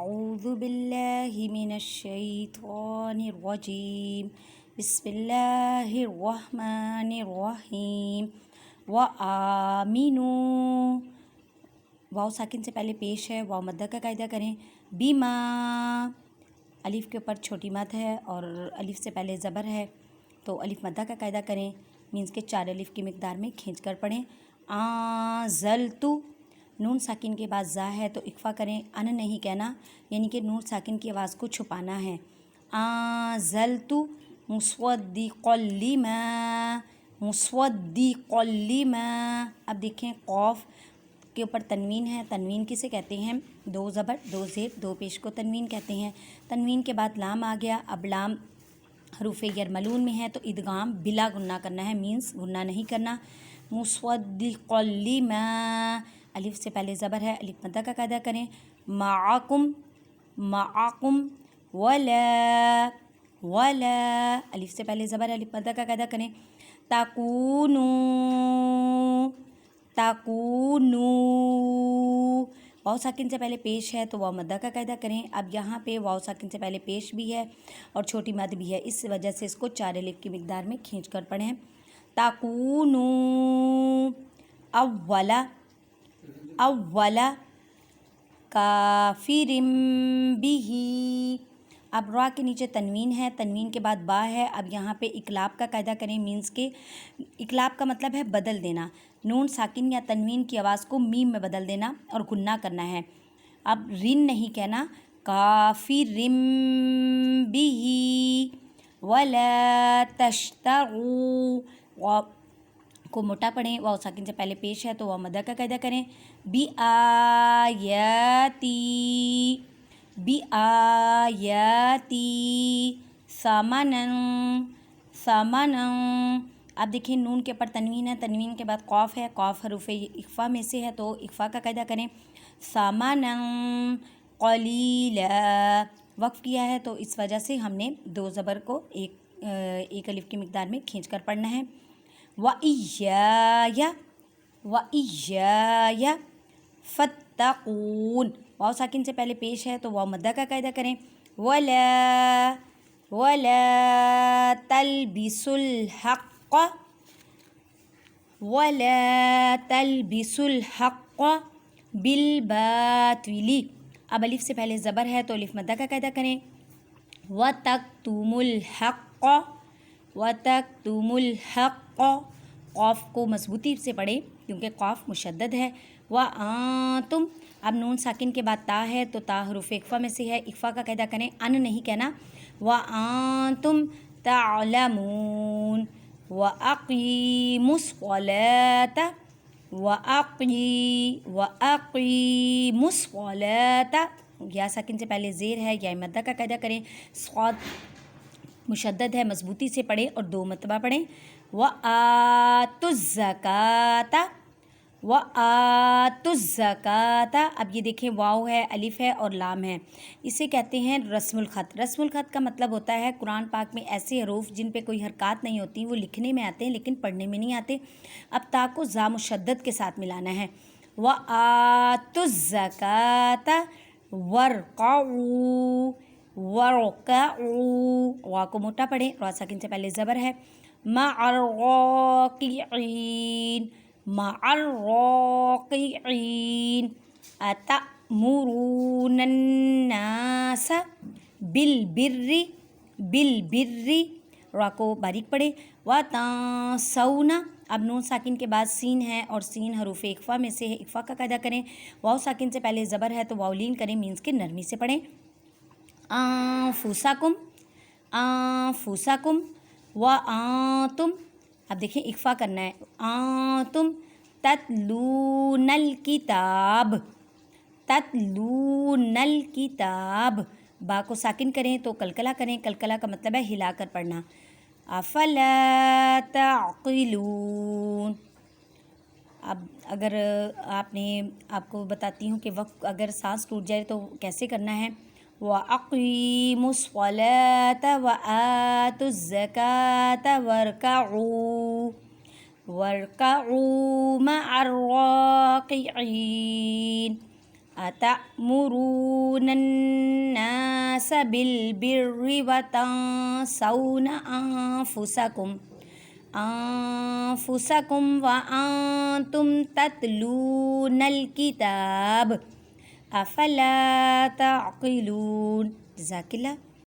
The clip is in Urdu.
أعوذ بالله من الشيطان الرجيم بسم الله الرحمن الرحیم وآمنوا واو ساکن سے پہلے پیش ہے، واو مدہ کا قاعدہ کریں، بیما الف کے اوپر چھوٹی مد ہے اور الف سے پہلے زبر ہے تو الف مدہ کا قاعدہ کریں، مینس کے 4 الف کی مقدار میں کھینچ کر پڑھیں۔ آنزلتو نون ساکن کے بعد زا ہے تو اکفا کریں، ان نہیں کہنا، یعنی کہ نون ساکن کی آواز کو چھپانا ہے۔ آنزلتو مصدقا لما مصدقا لما، اب دیکھیں قوف کے اوپر تنوین ہے، تنوین کسے کہتے ہیں؟ 2 زبر 2 زیر 2 پیش کو تنوین کہتے ہیں۔ تنوین کے بعد لام آ گیا، اب لام حروف یرملون میں ہے تو ادغام بلا غنہ کرنا ہے، مینس غنہ نہیں کرنا۔ مصدقا لما الف سے پہلے زبر ہے، الف مدہ کا قاعدہ کریں، معکم معکم ولا ولا الف سے پہلے زبر ہے، الف مدہ کا قاعدہ کریں، تکونو تکونو واو ساکن سے پہلے پیش ہے تو واو مدہ کا قاعدہ کریں۔ اب یہاں پہ واو ساکن سے پہلے پیش بھی ہے اور چھوٹی مد بھی ہے، اس وجہ سے اس کو 4 الف کی مقدار میں کھینچ کر پڑھیں۔ تکونو اولا اولا کافرم بہی، اب را کے نیچے تنوین ہے، تنوین کے بعد با ہے، اب یہاں پہ اقلاب کا قاعدہ کریں، مینس کے اقلاب کا مطلب ہے بدل دینا، نون ساکن یا تنوین کی آواز کو میم میں بدل دینا اور غنہ کرنا ہے۔ اب رن نہیں کہنا، کافرم بہی ولا تشتروا کو موٹا پڑھیں، واو ساکن سے پہلے پیش ہے تو واو مدہ کا قاعدہ کریں، بی آیاتی بی آیاتی ثمنن ثمنن، اب دیکھیں نون کے اوپر تنوین ہے، تنوین کے بعد قاف ہے، قاف حروف اخفا میں سے ہے تو اخفا کا قاعدہ کریں، ثمنن قلیلا وقف کیا ہے تو اس وجہ سے ہم نے 2 زبر کو ایک الف کی مقدار میں کھینچ کر پڑھنا ہے۔ وَإِيَّايَ وَإِيَّايَ فَاتَّقُونَ واو ساکن سے پہلے پیش ہے تو واو مدہ کا قاعدہ کریں، وَلَا وَلَا تَلْبِسُوا الْحَقَّ وَلَا تَلْبِسُوا الْحَقَّ بِالْبَاطِلِ، اب الف سے پہلے زبر ہے تو الف مدہ کا قاعدہ کریں، وَتَكْتُمُوا الْحَقَّ وَتَكْتُمُوا الْحَقَّ قاف کو مضبوطی سے پڑھیں کیونکہ قاف مشدد ہے۔ وَأَنْتُمْ اب نون ساکن کے بعد تا ہے تو تا حروف اخفا میں سے ہے، اخفا کا قاعدہ کریں، ان نہیں کہنا، وَأَنْتُمْ تَعْلَمُونَ وَأَقِيمُوا الصَّلَاةَ وَأَقِيمُوا الصَّلَاةَ یا ساکن سے پہلے زیر ہے، یا مدہ کا قاعدہ کریں، صاد مشدد ہے، مضبوطی سے پڑھیں اور 2 مرتبہ پڑھیں، وَآتُوا الزَّكَاةَ وَآتُوا الزَّكَاةَ، اب یہ دیکھیں واو ہے، الف ہے اور لام ہے، اسے کہتے ہیں رسم الخط۔ رسم الخط کا مطلب ہوتا ہے قرآن پاک میں ایسے حروف جن پہ کوئی حرکات نہیں ہوتی، وہ لکھنے میں آتے ہیں لیکن پڑھنے میں نہیں آتے، اب تا کو زا مشدد کے ساتھ ملانا ہے، وَآتُوا الزَّكَاةَ وَارْكَعُوا وَارْكَعُوا وا کو موٹا پڑھیں، را ساکن سے پہلے زبر ہے، مَعَ الرَّاكِعِينَ مَعَ الرَّاكِعِينَ أَتَأْمُرُونَ النَّاسَ بِالْبِرِّ بِالْبِرِّ را کو باریک پڑھیں، وَتَنْسَوْنَ اب نون ساکن کے بعد سین ہے اور سین حروف اخفا میں سے ہے، اخفا کا قاعدہ کریں، واو ساکن سے پہلے زبر ہے تو واو لین کریں، مینس کے نرمی سے پڑھیں، انفسکم انفسکم وانتم، اب دیکھیں اخفا کرنا ہے، انتم تتلون الکتاب تتلون الکتاب، با کو ساکن کریں تو کلکلہ کریں، کلکلہ کا مطلب ہے ہلا کر پڑھنا، افلا تعقلون، اب اگر آپ کو بتاتی ہوں کہ وقت اگر سانس ٹوٹ جائے تو کیسے کرنا ہے، وَأَقِيمُوا الصَّلَاةَ وَآتُوا الزَّكَاةَ وَارْكَعُوا مَعَ الرَّاكِعِينَ أتأمرون الناس بالبر وتنسون أنفسكم وأنتم تتلون الكتاب أفلا تعقلون. جزاک اللہ.